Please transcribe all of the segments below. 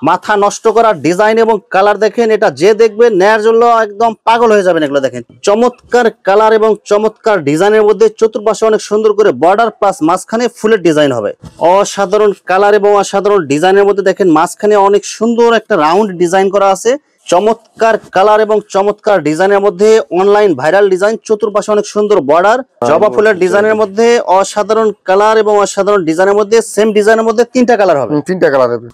মাথা নষ্ট করা ডিজাইন এবং কালার দেখেন, এটা যে দেখবে নেয়ার জন্য একদম পাগল হয়ে যাবেন। এগুলো দেখেন চমৎকার কালার এবং চমৎকার ডিজাইনের মধ্যে চতুর্পাশে অনেক সুন্দর করে বর্ডার প্লাস মাঝখানে ফুলের ডিজাইন হবে। অসাধারণ কালার এবং অসাধারণ ডিজাইনের মধ্যে দেখেন মাঝখানে অনেক সুন্দর একটা রাউন্ড ডিজাইন করা আছে। চমৎকার কালার এবং চমৎকার ডিজাইনের মধ্যে অনলাইন ভাইরাল ডিজাইন, চতুর্পাশে অনেক সুন্দর বর্ডার, জবা ফুলের ডিজাইনের মধ্যে অসাধারণ কালার এবং অসাধারণ ডিজাইনের মধ্যে সেম ডিজাইনের মধ্যে তিনটা কালার হবে।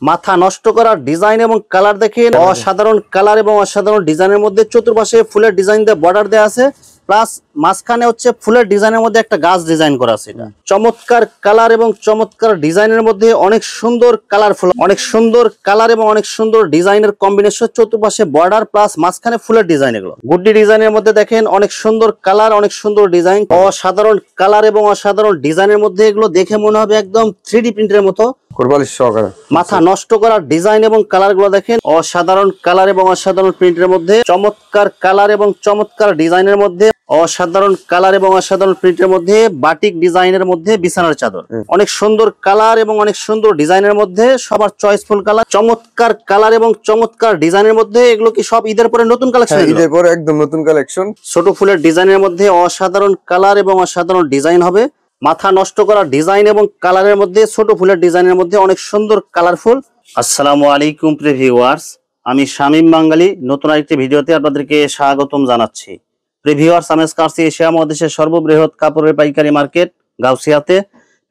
মাথা নষ্ট করা ডিজাইন এবং কালার দেখেন, অসাধারণ কালার এবং অসাধারণ ডিজাইনের মধ্যে চতুর্পাশে ফুলের ডিজাইন দিয়ে বর্ডার দেওয়া আছে, প্লাস মাঝখানে হচ্ছে ফুলের ডিজাইনের মধ্যে একটা গাছ ডিজাইন করা আছে। এটা চমৎকার কালার এবং চমৎকার ডিজাইনের মধ্যে অনেক সুন্দর কালারফুল, অনেক সুন্দর কালার এবং অনেক সুন্দর ডিজাইনের কম্বিনেশন, চতুর্পাশে বর্ডার প্লাস মাঝখানে ফুলের ডিজাইন। এগুলো গুড্ডি ডিজাইনের মধ্যে দেখেন অনেক সুন্দর কালার, অনেক সুন্দর ডিজাইন, অসাধারণ কালার এবং অসাধারণ ডিজাইনের মধ্যে এগুলো দেখে মনে হবে একদম 3D প্রিন্টের মতো। মাথা নষ্ট করার ডিজাইন এবং কালার গুলো দেখেন, অসাধারণ কালার এবং অসাধারণ প্রিন্টের মধ্যে, চমৎকার কালার এবং চমৎকার ডিজাইনের মধ্যে, অসাধারণ কালার এবং অসাধারণ প্রিন্টের মধ্যে, বাটিক ডিজাইনের মধ্যে বিছানার চাদর, অনেক সুন্দর কালার এবং অনেক সুন্দর ডিজাইনের মধ্যে, সবার চয়েসফুল কালার, চমৎকার কালার এবং চমৎকার ডিজাইনের মধ্যে। এগুলো কি সব ঈদের পরে নতুন কালেকশন? ঈদের পরে একদম নতুন কালেকশন। ছোট ফুলের ডিজাইনের মধ্যে অসাধারণ কালার এবং অসাধারণ ডিজাইন হবে। মাথা নষ্ট করা ডিজাইন এবং কালারের মধ্যে, ছোট ফুলের ডিজাইনের মধ্যে অনেক সুন্দর কালারফুল। আসসালামু আলাইকুম প্রিয় ভিউয়ার্স, আমি শামীম বাঙালি নতুন আরেকটি ভিডিওতে আপনাদেরকে স্বাগতম জানাচ্ছি। প্রিয় ভিউয়ার্স, আমি আছি এশিয়া মহাদেশের সর্ববৃহৎ কাপড়ের পাইকারি মার্কেট গাউসিয়াতে।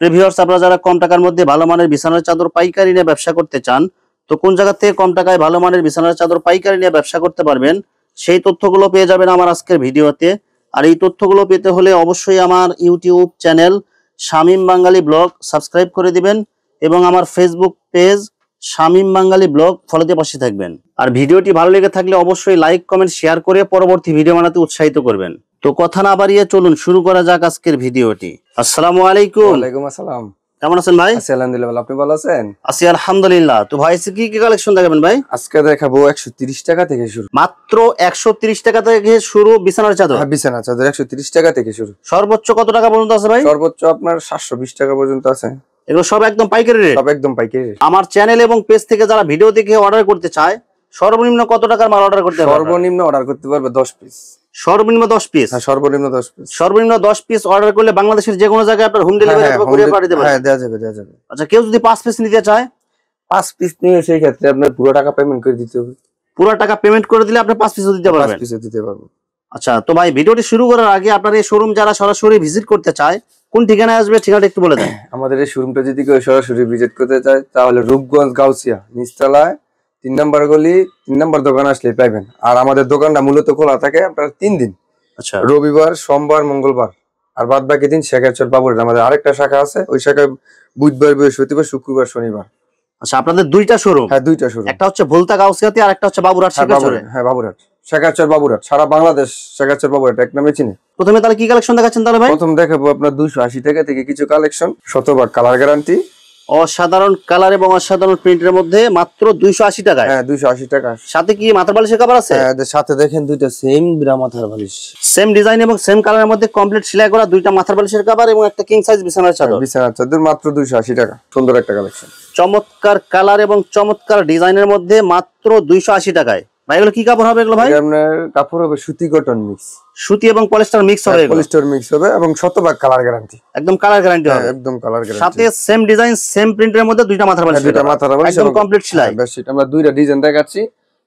প্রিয় ভিউয়ার্স, আপনারা যারা কম টাকার মধ্যে ভালো মানের বিছানার চাদর পাইকারি নিয়ে ব্যবসা করতে চান, তো কোন জায়গা থেকে কম টাকায় ভালো মানের বিছানার চাদর পাইকারি নিয়ে ব্যবসা করতে পারবেন, সেই তথ্যগুলো পেয়ে যাবেন আমার আজকের ভিডিওতে। আর এই তথ্যগুলো পেতে হলে অবশ্যই আমার ইউটিউব চ্যানেল শামীম বাঙালি ব্লগ সাবস্ক্রাইব করে দিবেন এবং আমার ফেসবুক পেজ শামীম বাঙালি ব্লগ ফলোতে পাশে থাকবেন। আর ভিডিওটি ভালো লেগে থাকলে অবশ্যই লাইক কমেন্ট শেয়ার করে পরবর্তী ভিডিও বানাতে উৎসাহিত করবেন। তো কথা না বাড়িয়ে চলুন শুরু করা যাক আজকের ভিডিওটি। আসসালামু আলাইকুম। ওয়ালাইকুম আসসালাম। কেমন আছেন ভাই? আছি আলহামদুলিল্লাহ, আপনি ভালো আছেন? আছি আলহামদুলিল্লাহ। তো ভাই কি কি কালেকশন দেখাবেন ভাই? আজকে দেখাবো 130 টাকা থেকে শুরু। মাত্র 130 টাকা থেকে শুরু বিছানার চাদর? হ্যাঁ, বিছানার চাদর 130 টাকা থেকে শুরু। সর্বোচ্চ কত টাকা পর্যন্ত আছে ভাই? সর্বোচ্চ আপনার 720 টাকা পর্যন্ত আছে। এগুলো সব একদম পাইকারি রেট? সব একদম পাইকারি রেট। আমার চ্যানেল এবং পেজ থেকে যারা ভিডিও দেখে অর্ডার করতে চায়, সর্বনিম্ন কত টাকার মাল অর্ডার করতে পারবে? সর্বনিম্ন অর্ডার করতে পারবে 10 পিস। সর্বনিম্ন 10 পিস? হ্যাঁ, সর্বনিম্ন 10 পিস। সর্বনিম্ন 10 পিস অর্ডার করলে বাংলাদেশের যে কোনো জায়গায় আপনার হোম ডেলিভারি অথবা কুরিয়ার পাঠিয়ে দেবেন? হ্যাঁ, দেওয়া যাবে, দেওয়া যাবে। আচ্ছা, কেউ যদি 5 পিস নিতে চায়? 5 পিস নিয়ে সেই ক্ষেত্রে আপনার পুরো টাকা পেমেন্ট করে দিতে হবে। পুরো টাকা পেমেন্ট করে দিলে আপনি 5 পিসও দিতে পারবেন? 5 পিসও দিতে পারবো। আচ্ছা, তো ভাই ভিডিওটি শুরু করার আগে আপনার এই শোরুম যারা সরাসরি ভিজিট করতে চায়, কোন ঠিকানায় আসবে ঠিকানাটা একটু বলে দেন। আমাদের এই শোরুমটা যদি কেউ সরাসরি ভিজিট করতে চায় তাহলে রূপগঞ্জ গাউসিয়া নিচতলায় 3 নম্বর গলি 3 নম্বর দোকান আসলেই পাবেন। আর আমাদের দোকানটা মূলত খোলা থাকে আপনার 3 দিন। আচ্ছা, রবিবার, সোমবার, মঙ্গলবার, আর বাদ বাকি দিন শেখাচর বাবুরহাট আমাদের আরেকটা শাখা আছে। ওই শাখায় বুধবার, বৃহস্পতিবার, শুক্রবার, শনিবার। আচ্ছা, আপনাদের দুইটা শোরুম? হ্যাঁ, দুইটা শোরুম। একটা হচ্ছে ভুলতা গাউসিয়াতে আর একটা হচ্ছে বাবুরহাট শেখাচরে। হ্যাঁ, বাবুরহাট শেখাচর বাবুরহাট, সারা বাংলাদেশ শেখাচর বাবুরহাট এক নামে চিনি। প্রথমে তাহলে কি কালেকশন দেখাচ্ছেন তাহলে ভাই? প্রথম দেখাবো আপনার 280 টাকা থেকে কিছু কালেকশন, শতভাগ কালার গ্যারান্টি, অসাধারণ কালার এবং অসাধারণ প্রিন্টের মধ্যে মাত্র 280 টাকা। হ্যাঁ, 280 টাকা। সাথে কি মাথার বালিশের কভার আছে? হ্যাঁ, সাথে দেখেন দুইটা সেম বিরা মাথার বালিশ, সেম ডিজাইন এবং সেম কালারের মধ্যে কমপ্লিট সেলাই করা দুইটা মাথার বালিশের কভার এবং একটা কিং সাইজ বিছানার চাদর। বিছানার চাদর মাত্র 280 টাকা। সুন্দর একটা কালেকশন, চমৎকার কালার এবং চমৎকার ডিজাইনের মধ্যে মাত্র 280 টাকায়। ভাই এগুলো কি কাপড় হবে এগুলো ভাই? আপনার কাপড় হবে সুতি কটন মিক্স, সুতি এবং পলিস্টার মিক্স হবে। পলিস্টার মিক্স হবে এবং শতভাগ কালার গ্যারান্টি। একদম কালার গ্যারান্টি হবে? একদম কালার গ্যারান্টি। সাথে সেম ডিজাইন সেম প্রিন্টের মধ্যে দুইটা মাথার বালিশ, দুইটা মাথার বালিশ একদম কমপ্লিট সেলাই। বেশ, এটা আমরা দুইটা ডিজাইন দেখাচ্ছি,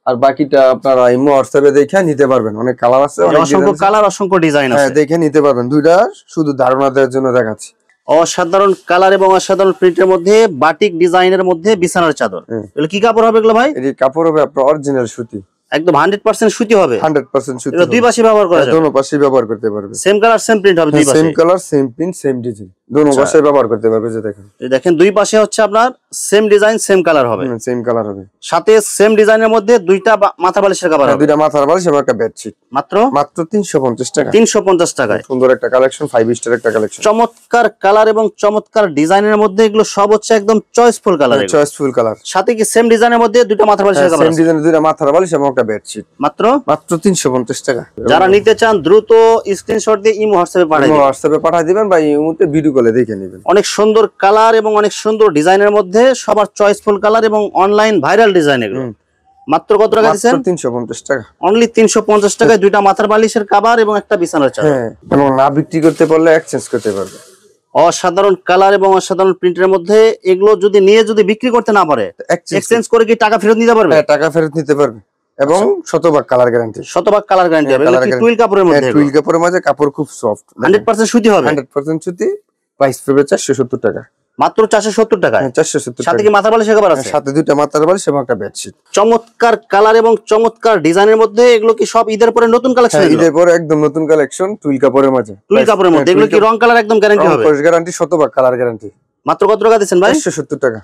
আর বাকিটা আপনারা ইমো হোয়াটসঅ্যাপে দেখে নিতে পারবেন। অনেক কালার আছে, অসংখ্য কালার, অসংখ্য ডিজাইন আছে। হ্যাঁ, দেখে নিতে পারবেন। দুইটা শুধু ধারণা দেওয়ার জন্য দেখাচ্ছি। অসাধারণ কালার এবং অসাধারণ প্রিন্টের মধ্যে বাটিক ডিজাইনের মধ্যে বিছানার চাদর। এগুলো কি কাপড় হবে এগুলো ভাই? এই কাপড় হবে আপনার অরিজিনাল সুতি, একদম 100% সুতি হবে। 100% সুতি। এটা দুই পাশে ব্যবহার করা যাবে? দোনো পাশে ব্যবহার করতে পারবে। সেম কালার সেম প্রিন্ট হবে দুই পাশে? Same colour same print same design, দোনো পাশে ব্যবহার করতে পারবে। যে দেখেন, এই দেখেন দুই পাশে হচ্ছে আপনার সেম ডিজাইন সেম কালার হবে। সেম কালার হবে, সাথে সেম ডিজাইনের মধ্যে দুইটা মাথার বালিশের কভার হবে। দুইটা মাথার বালিশ এবং একটা বেডশিট। মাত্র 350 টাকা। 350 টাকায় সুন্দর একটা কালেকশন, 5 স্টার একটা কালেকশন। চমৎকার কালার এবং চমৎকার ডিজাইনের মধ্যে এগুলো সব হচ্ছে একদম চয়েসফুল কালার। চয়েসফুল কালার, সাথে কি সেম ডিজাইনের মধ্যে দুইটা মাথার বালিশের কভার? সেম ডিজাইনের দুইটা মাথার বালিশ এবং একটা বেডশিট। মাত্র 350 টাকা। যারা নিতে চান দ্রুত স্ক্রিনশট দিয়ে ইমো হোয়াটসঅ্যাপে পাঠিয়ে দিবেন। হোয়াটসঅ্যাপে পাঠিয়ে দিবেন বা ইমোতে ভিডিও করলে দেখে নেবেন। অনেক সুন্দর কালার এবং অনেক সুন্দর ডিজাইনের মধ্যে সবার চয়েসফুল কালার এবং অনলাইন ভাইরাল ডিজাইন এগুলো। মাত্র কত টাকা দিচ্ছেন? 350 টাকা। অনলি 350 টাকায় দুইটা মাথার বালিশের কভার এবং একটা বিছানার চাদর। হ্যাঁ, এবং না বিক্রি করতে পারলে এক্সচেঞ্জ করতে পারবে। অসাধারণ কালার এবং অসাধারণ প্রিন্টের মধ্যে এগুলো যদি বিক্রি করতে না পারে এক্সচেঞ্জ করে কি টাকা ফেরত নিতে পারবে? হ্যাঁ, টাকা ফেরত নিতে পারবে এবং শতভাগ কালার গ্যারান্টি। শতভাগ কালার গ্যারান্টি হবে। এগুলো কি টুইল কাপড়ের মধ্যে? টুইল কাপড়ের মধ্যে, কাপড় খুব সফট, 100% সুতি হবে। 100% সুতি। প্রাইস পড়বে 470 টাকা। মাত্র 470 টাকায়। 470 সাথে কি মাথার বালিশ কভার আছে? সাথে দুইটা মাথার বালিশ এবং একটা বেডশিট। চমৎকার কালার এবং চমৎকার ডিজাইনের মধ্যে এগুলো কি সব ঈদের পরে নতুন কালেকশন? ঈদের পরে একদম নতুন কালেকশন, টুইল কাপড়ের মধ্যে। টুইল কাপড়ের মধ্যে এগুলো কি রং কালার একদম গ্যারান্টি হবে? রং গ্যারান্টি, শতভাগ কালার গ্যারান্টি। মাত্র কত টাকা দিচ্ছেন ভাই? 470 টাকা।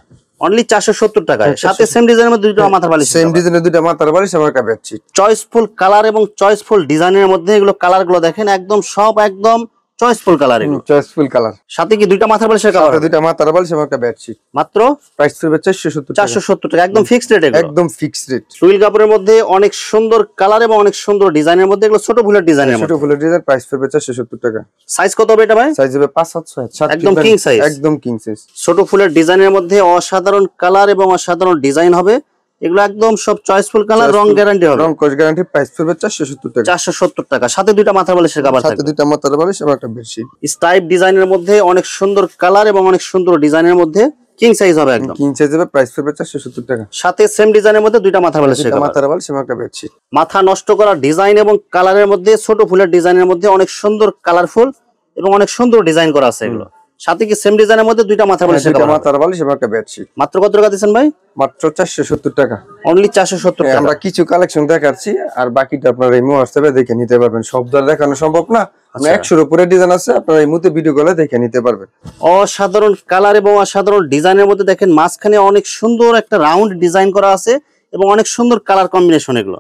অনলি 470 টাকায়। সাথে সেম ডিজাইনের মধ্যে দুইটা মাথার বালিশ। সেম ডিজাইনের দুইটা মাথার বালিশ এবং একটা বেডশিট। চয়েসফুল কালার এবং চয়েসফুল ডিজাইনের মধ্যে এগুলো কালারগুলো দেখেন একদম সব একদম চয়েসফুল কালার। এগুলো চয়েসফুল কালার। সাথে কি দুইটা মাথার বালিশের কভার? দুইটা মাথার বালিশ এবং একটা বেডশিট। মাত্র প্রাইস পড়বে 470 টাকা। একদম ফিক্সড রেট। একদম ফিক্সড রেট। টুইল কাপড়ের মধ্যে অনেক সুন্দর কালার এবং অনেক সুন্দর ডিজাইনের মধ্যে এগুলো ছোট ফুলের ডিজাইনের মধ্যে। ছোট ফুলের ডিজাইন। প্রাইস পড়বে 470 টাকা। সাইজ কত হবে এটা ভাই? সাইজ হবে 5-7 একদম কিং সাইজ। একদম কিং সাইজ। ছোট ফুলের ডিজাইনের মধ্যে অসাধারণ কালার এবং অসাধারণ ডিজাইন হবে। এগুলো একদম সব চয়েসফুল কালার, রং গ্যারান্টি হবে। রং গ্যারান্টি। প্রাইস পড়বে 470 টাকা। 470 টাকা। সাথে দুইটা মাথার বালিশের কভার থাকবে। সাথে দুইটা মাথার বালিশ এবং একটা বেডশিট। স্টাইপ ডিজাইনের মধ্যে অনেক সুন্দর কালার এবং অনেক সুন্দর ডিজাইনের মধ্যে কিং সাইজ হবে একদম। কিং সাইজ হবে। প্রাইস পড়বে 470 টাকা। সাথে সেম ডিজাইনের মধ্যে দুইটা মাথার বালিশের কভার। মাথার বালিশ এবং একটা বেডশিট। মাথা নষ্ট করা ডিজাইন এবং কালারের মধ্যে ছোট ফুলের ডিজাইনের মধ্যে অনেক সুন্দর কালারফুল এবং অনেক সুন্দর ডিজাইন করা আছে এগুলো। সাথে কি সেম ডিজাইনের মধ্যে দুইটা মাথার বালিশের কভার। মাথার বালিশ এবং একটা বেডশিট। মাত্র কত টাকা দিচ্ছেন ভাই? মাত্র 470 টাকা। অনলি 470 টাকা। আমরা কিছু কালেকশন দেখাচ্ছি আর বাকিটা আপনারা এই হোয়াটসঅ্যাপে দেখে নিতে পারবেন। সব দর দেখানো সম্ভব না। 100 এর উপরে ডিজাইন আছে, আপনারা এই মুহূর্তে ভিডিও কলে দেখে নিতে পারবেন। অসাধারণ কালার এবং অসাধারণ ডিজাইনের মধ্যে দেখেন মাঝখানে অনেক সুন্দর একটা রাউন্ড ডিজাইন করা আছে এবং অনেক সুন্দর কালার কম্বিনেশন এগুলো।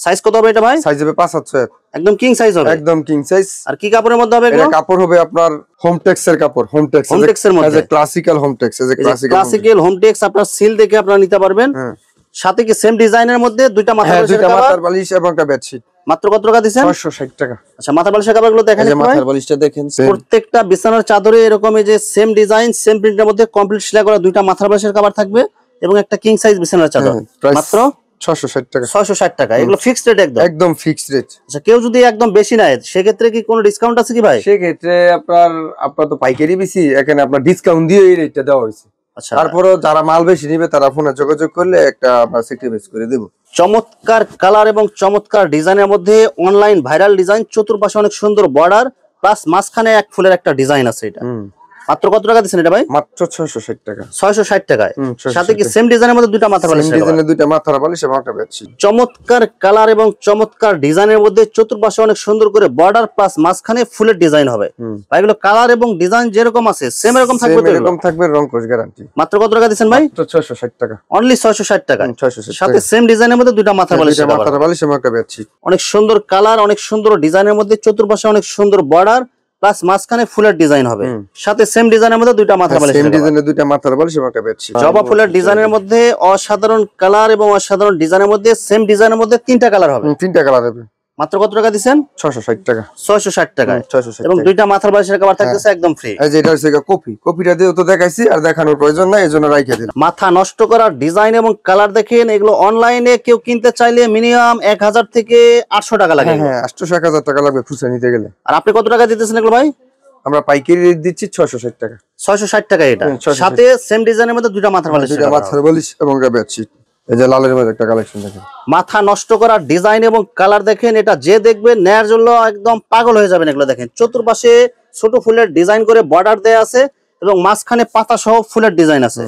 সাইজ কত হবে এটা ভাই? সাইজ হবে 5-7। একদম কিং সাইজ হবে। একদম কিং সাইজ। আর কি কাপড়ের মধ্যে হবে এগুলো? এটা কাপড় হবে আপনার হোমটেক্স এর কাপড়। হোমটেক্স এর মধ্যে ক্লাসিক্যাল হোমটেক্স। ক্লাসিক্যাল হোমটেক্স আপনার সিল দেখে আপনারা নিতে পারবেন। সাথে কি সেম ডিজাইনের মধ্যে দুইটা মাথার বালিশ এবং একটা বেডশিট। মাত্র কত টাকা দিবেন? 660 টাকা। আচ্ছা, মাথার বালিশের কভারগুলো দেখেন। এই যে মাথার বালিশটা দেখেন, প্রত্যেকটা বিছানার চাদরে এরকম এই যে সেম ডিজাইন সেম প্রিন্টের মধ্যে কমপ্লিট সেলাই করা দুইটা মাথার বালিশের কভার থাকবে এবং একটা কিং সাইজ বিছানার চাদর। মাত্র 660 টাকা। 660 টাকা। এগুলো ফিক্সড রেট একদম। একদম ফিক্সড রেট। আচ্ছা, কেউ যদি একদম বেশি নেয় সেক্ষেত্রে কি কোনো ডিসকাউন্ট আছে কি ভাই? সেক্ষেত্রে আপনার তো পাইকারি বেশি, এখানে আপনার ডিসকাউন্ট দিয়ে এই রেটটা দেওয়া হয়েছে। আচ্ছা, তারপরে যারা মাল বেশি নিবে তারা ফোনে যোগাযোগ করলে একটা আমরা সেক্রিফাইস করে দেব। চমৎকার কালার এবং চমৎকার ডিজাইনের মধ্যে অনলাইন ভাইরাল ডিজাইন, চতুর্পাশে অনেক সুন্দর বর্ডার প্লাস মাঝখানে এক ফুলের একটা ডিজাইন আছে। এটা মাত্র কত টাকা দিচ্ছেন এটা ভাই? মাত্র 660 টাকা। 660 টাকায়। সাথে কি সেম ডিজাইনের মধ্যে দুইটা মাথার বালিশ? সেম ডিজাইনের দুইটা মাথার বালিশ এবং একটা বেডশিট। চমৎকার কালার এবং চমৎকার ডিজাইনের মধ্যে চতুর্পাশে অনেক সুন্দর করে বর্ডার প্লাস মাঝখানে ফুলের ডিজাইন হবে। ভাই এগুলো কালার এবং ডিজাইন যেরকম আছে সেম এরকম থাকবে তো? এরকম থাকবে, রং কোশ গ্যারান্টি। মাত্র কত টাকা দিচ্ছেন ভাই? মাত্র 660 টাকা। অনলি 660 টাকা। 660। সাথে সেম ডিজাইনের মধ্যে দুইটা মাথার বালিশ এবং একটা বেডশিট। অনেক সুন্দর কালার, অনেক সুন্দর ডিজাইনের মধ্যে চতুর্পাশে অনেক সুন্দর বর্ডার প্লাস মাঝখানে ফুলের ডিজাইন হবে। সাথে সেম ডিজাইনের মধ্যে দুইটা মাথার বালিশ। সেম ডিজাইনের দুইটা মাথার বালিশ এবং একটা বেডশিট। জবা ফুলের ডিজাইনের মধ্যে অসাধারণ কালার এবং অসাধারণ ডিজাইনের মধ্যে সেম ডিজাইনের মধ্যে তিনটা কালার হবে। তিনটা কালার হবে। মাত্র কত টাকা দিবেন? 660 টাকা। 660 টাকায়। 660 এবং দুইটা মাথার বালিশের কভার থাকতেছে একদম ফ্রি। এই যে এটা হচ্ছে কপিটা দিয়ে তো দেখাইছি, আর দেখানোর প্রয়োজন নাই, এজন্য রাইখা দিলাম। মাথা নষ্ট করার ডিজাইন এবং কালার দেখেন। এগুলো অনলাইনে কেউ কিনতে চাইলে মিনিমাম 1000 থেকে 800 টাকা লাগে। হ্যাঁ, 800-1000 টাকা লাগবে খুচরা নিতে গেলে। আর আপনি কত টাকা দিতেছেন এগুলো ভাই? আমরা পাইকারি রেট দিচ্ছি 660 টাকা। 660 টাকা এটা। সাথে সেম ডিজাইনের মধ্যে দুইটা মাথার বালিশ। দুইটা মাথার বালিশ এবং একটা বেডশিট। এই যে লালের মধ্যে একটা কালেকশন দেখেন। মাথা নষ্ট করার ডিজাইন এবং কালার দেখেন। এটা যে দেখবে নেয়ার জন্য একদম পাগল হয়ে যাবেন। এগুলো দেখেন চতুর্পাশে ছোট ফুলের ডিজাইন করে বর্ডার দেয়া আছে এবং মাঝখানে পাতা সহ ফুলের ডিজাইন আছে।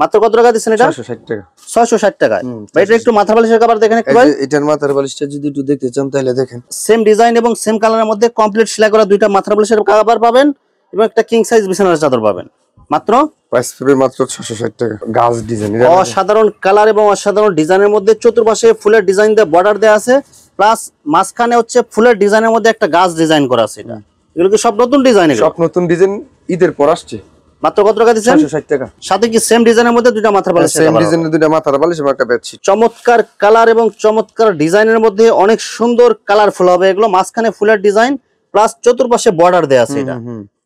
মাত্র কত টাকা দিচ্ছেন এটা? 660 টাকা। 660 টাকায়। ভাই এটা একটু মাথার বালিশের কভার দেখেন একটু ভাই। এটার মাথার বালিশটা যদি একটু দেখতে চান তাহলে দেখেন। সেম ডিজাইন এবং সেম কালারের মধ্যে কমপ্লিট সেলাই করা দুইটা মাথার বালিশের কভার পাবেন এবং একটা কিং সাইজ বিছানার চাদর পাবেন। মাত্র প্রাইস পড়বে মাত্র 660 টাকা। গাছ ডিজাইন। অসাধারণ কালার এবং অসাধারণ ডিজাইনের মধ্যে চতুর্পাশে ফুলের ডিজাইন দিয়ে বর্ডার দেয়া আছে প্লাস মাঝখানে হচ্ছে ফুলের ডিজাইনের মধ্যে একটা গাছ ডিজাইন করা আছে। এটা এগুলো কি সব নতুন ডিজাইন? সব নতুন ডিজাইন, ঈদের পর আসছে। মাত্র কত টাকা দিচ্ছেন? 660 টাকা। সাথে কি সেম ডিজাইনের মধ্যে দুইটা মাথার বালিশ? সেম ডিজাইনের দুইটা মাথার বালিশ এবং একটা বেডশিট। চমৎকার কালার এবং চমৎকার ডিজাইনের মধ্যে অনেক সুন্দর কালারফুল হবে এগুলো। মাঝখানে ফুলের ডিজাইন প্লাস চতুর্পাশে বর্ডার দেয়া আছে। এটা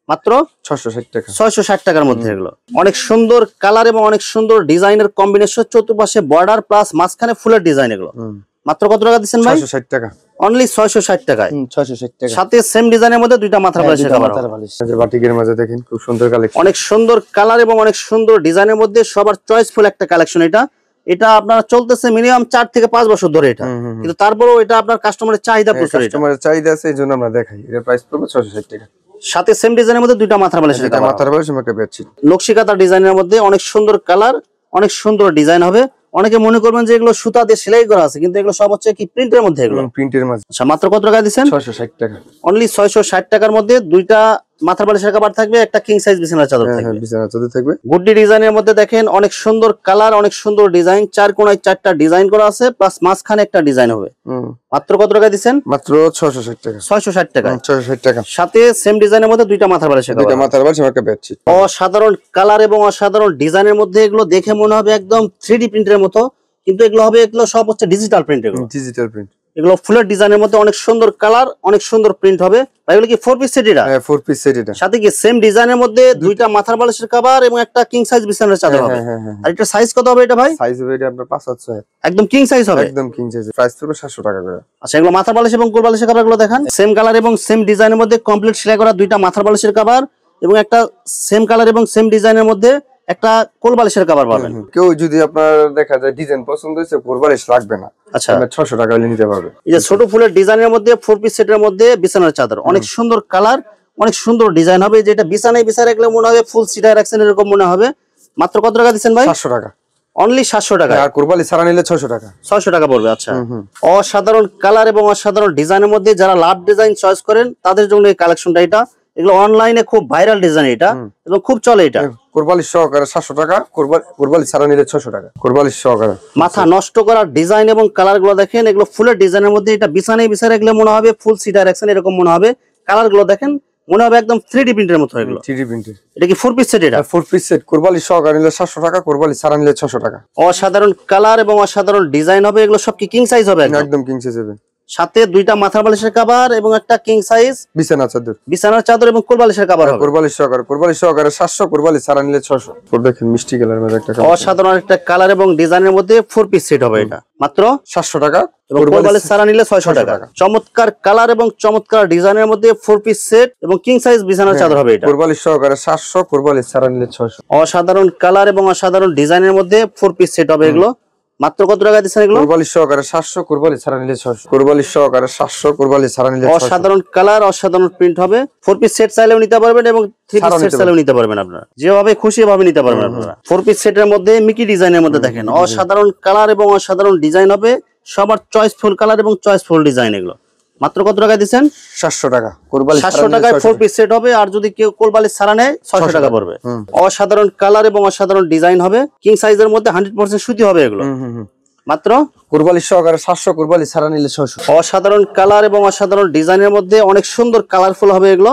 মাত্র 660 টাকা। 660 টাকার মধ্যে এগুলো অনেক সুন্দর কালার এবং অনেক সুন্দর ডিজাইনের কম্বিনেশন, চতুর্পাশে বর্ডার প্লাস মাঝখানে ফুলের ডিজাইন। এগুলো মাত্র কত টাকা দিচ্ছেন ভাই? 660 টাকা। অনলি 660 টাকায়। 660 টাকা। সাথে সেম ডিজাইনের মধ্যে দুইটা মাথার বালিশের কভার। বাটিকের মাঝে দেখেন খুব সুন্দর কালেকশন, অনেক সুন্দর কালার এবং অনেক সুন্দর ডিজাইনের মধ্যে সবার চয়েসফুল একটা কালেকশন। এটা আপনার চলতেছে মিনিমাম 4 থেকে 5 বছর ধরে এটা, কিন্তু তারপরেও এটা আপনার কাস্টমারের চাহিদা প্রচুর। কাস্টমারের চাহিদা আছে, এইজন্য আমরা দেখাই। এর প্রাইস পড়বে 660 টাকা। সাথে সেম ডিজাইনের মধ্যে দুইটা মাথার বালিশের কভার। মাথার বালিশ এবং একটা বেডশিট। নকশিকাতা ডিজাইনের মধ্যে অনেক সুন্দর কালার, অনেক সুন্দর ডিজাইন হবে। অনেকে মনে করবেন যে এগুলো সুতা দিয়ে সেলাই করা আছে, কিন্তু এগুলো সব হচ্ছে কি প্রিন্টের মধ্যে। এগুলো প্রিন্টের মধ্যে। আচ্ছা, মাত্র কত টাকা দিচ্ছেন? 660 টাকা। অনলি 660 টাকার মধ্যে দুইটা মাথার বালিশের কভার থাকবে, একটা কিং সাইজ বিছানার চাদর থাকবে। হ্যাঁ, বিছানার চাদর থাকবে। গুড্ডি ডিজাইনের মধ্যে দেখেন অনেক সুন্দর কালার, অনেক সুন্দর ডিজাইন, চার কোণায় 4টা ডিজাইন করা আছে, প্লাস মাঝখানে একটা ডিজাইন হবে। মাত্র কত টাকা দিচ্ছেন? মাত্র 660 টাকা। 660 টাকা। 660 টাকা। সাথে সেম ডিজাইনের মধ্যে দুইটা মাথার বালিশের কভার। দুইটা মাথার বালিশ এবং একটা বেডশিট। অসাধারণ কালার এবং অসাধারণ ডিজাইনের মধ্যে এগুলো দেখে মনে হবে একদম 3D প্রিন্টের মতো, কিন্তু এগুলো হবে, এগুলো সব হচ্ছে ডিজিটাল প্রিন্ট। এগুলো ডিজিটাল প্রিন্ট। এগুলো ফুলের ডিজাইনের মধ্যে অনেক সুন্দর কালার, অনেক সুন্দর প্রিন্ট হবে। ভাই এগুলো কি 4 পিস সেট? এটা হ্যাঁ, 4 পিস সেট। এটা সাথে কি সেম ডিজাইনের মধ্যে দুইটা মাথার বালিশের কভার এবং একটা কিং সাইজ বিছানার চাদর হবে। আর এটা সাইজ কত হবে এটা ভাই? সাইজ হবে এটা আপনার 5/6। একদম কিং সাইজ হবে। একদম কিং সাইজ। প্রাইস পড়বে 700 টাকা করে। আচ্ছা, এগুলো মাথার বালিশ এবং কোল বালিশের কভার গুলো দেখান। সেম কালার এবং সেম ডিজাইনের মধ্যে কমপ্লিট সেলাই করা দুইটা মাথার বালিশের কভার এবং একটা সেম কালার এবং সেম ডিজাইনের মধ্যে একটা কোল বালিশের কভার পাবেন। কেউ যদি আপনার দেখা যায় ডিজাইন পছন্দ হয়েছে, কোল বালিশ লাগবে না, আচ্ছা, 600 টাকা হলে নিতে পারবে। এই যে ছোট ফুলের ডিজাইনের মধ্যে 4 পিস সেটের মধ্যে বিছানার চাদর, অনেক সুন্দর কালার, অনেক সুন্দর ডিজাইন হবে। যেটা বিছানায় বিছায় রাখলে মনে হবে ফুল সিটায় রাখছেন এরকম মনে হবে। মাত্র কত টাকা দিচ্ছেন ভাই? 700 টাকা। অনলি 700 টাকা। আর কোল বালিশ ছাড়া নিলে 600 টাকা। 600 টাকা পড়বে। আচ্ছা, অসাধারণ কালার এবং অসাধারণ ডিজাইনের মধ্যে যারা লাভ ডিজাইন চয়েস করেন তাদের জন্য এই কালেকশনটা। এগুলো অনলাইনে খুব ভাইরাল ডিজাইন এটা, এবং খুব চলে এটা। কোল বালিশ সহকারে 700 টাকা, কোল বালিশ ছাড়া নিলে 600 টাকা। কোল বালিশ সহকারে মাথা নষ্ট করার ডিজাইন এবং কালার গুলো দেখেন। এগুলো ফুলের ডিজাইনের মধ্যে, এটা বিছানায় বিছায় রাখলে মনে হবে ফুল সিটায় রাখছেন এরকম মনে হবে। কালার গুলো দেখেন মনে হবে একদম 3D প্রিন্টের মতো। এগুলো 3D প্রিন্টের। এটা কি 4 পিস সেট? এটা 4 পিস সেট। কোল বালিশ সহকারে নিলে 700 টাকা, কোল বালিশ ছাড়া নিলে 600 টাকা। অসাধারণ কালার এবং অসাধারণ ডিজাইন হবে। এগুলো সব কি কিং সাইজ হবে? একদম কিং সাইজ হবে। সাথে দুইটা মাথার বালিশের কভার এবং একটা কিং সাইজ বিছানার চাদর এবং কোল বালিশের কভার হবে। কোল বালিশ সহকারে 700, কোল বালিশ ছাড়া নিলে 600। দেখেন মিষ্টি কালার মধ্যে একটা অসাধারণ একটা কালার এবং ডিজাইনের মধ্যে 4 পিস সেট হবে। এটা মাত্র 700 টাকা এবং কোল বালিশ ছাড়া নিলে 600 টাকা। চমৎকার কালার এবং চমৎকার ডিজাইনের মধ্যে 4 পিস সেট এবং কিং সাইজ বিছানার চাদর হবে। এটা কোল বালিশ সহকারে 700, কোল বালিশ ছাড়া নিলে 600। অসাধারণ কালার এবং অসাধারণ ডিজাইনের মধ্যে 4 পিস সেট হবে। এগুলো মাত্র কত টাকা দিচ্ছেন? এগুলো কোল বালিশ সহকারে 700, কোল বালিশ ছাড়া নিলে 600। কোল বালিশ সহকারে 700, কোল বালিশ ছাড়া নিলে 600। অসাধারণ কালার, অসাধারণ প্রিন্ট হবে। 4 পিস সেট চাইলেও নিতে পারবেন এবং 3 পিস সেট চাইলেও নিতে পারবেন। আপনারা যেভাবে খুশি এভাবে নিতে পারবেন। আপনারা 4 পিস সেটের মধ্যে মিকি ডিজাইনের মধ্যে দেখেন অসাধারণ কালার এবং অসাধারণ ডিজাইন হবে। সবার চয়েসফুল কালার এবং চয়েসফুল ডিজাইন। এগুলো মাত্র কত টাকা দিচ্ছেন? 700 টাকা। কোল বালিশ 700 টাকায় 4 পিস সেট হবে। আর যদি কেউ কোল বালিশ ছাড়া নেয় 600 টাকা পড়বে। অসাধারণ কালার এবং অসাধারণ ডিজাইন হবে। কিং সাইজের মধ্যে 100% সুতি হবে। এগুলো মাত্র কোল বালিশ সহকারে 700, কোল বালিশ ছাড়া নিলে 600। অসাধারণ কালার এবং অসাধারণ ডিজাইনের মধ্যে অনেক সুন্দর কালারফুল হবে। এগুলো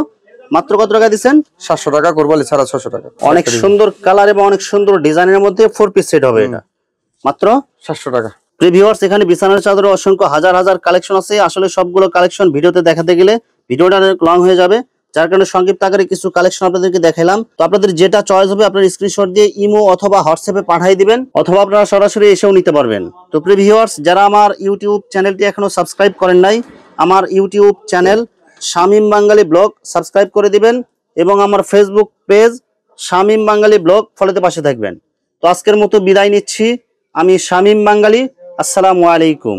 মাত্র কত টাকা দিচ্ছেন? 700 টাকা। কোল বালিশ ছাড়া 600 টাকা। অনেক সুন্দর কালার এবং অনেক সুন্দর ডিজাইনের মধ্যে 4 পিস সেট হবে। এটা মাত্র 700 টাকা। ভিউয়ার্স, এখানে বিছানার চাদরে অসংখ্য হাজার হাজার কালেকশন আছে। আসলে সবগুলো কালেকশন ভিডিওতে দেখাতে গেলে ভিডিওটা অনেক লং হয়ে যাবে, যার কারণে সংক্ষিপ্ত আকারে কিছু কালেকশন আপনাদেরকে দেখালাম। তো আপনাদের যেটা চয়েস হবে আপনার স্ক্রিনশট দিয়ে ইমো অথবা হোয়াটসঅ্যাপে পাঠিয়ে দিবেন, অথবা আপনারা সরাসরি এসেও নিতে পারবেন। তো প্রিয় ভিউয়ার্স, যারা আমার ইউটিউব চ্যানেলটি এখনো সাবস্ক্রাইব করেন নাই, আমার ইউটিউব চ্যানেল শামীম বাঙালি ব্লগ সাবস্ক্রাইব করে দিবেন এবং আমার ফেসবুক পেজ শামীম বাঙালি ব্লগ ফলোতে পাশে থাকবেন। তো আজকের মতো বিদায় নিচ্ছি। আমি শামীম বাঙালি। আসসালামু আলাইকুম।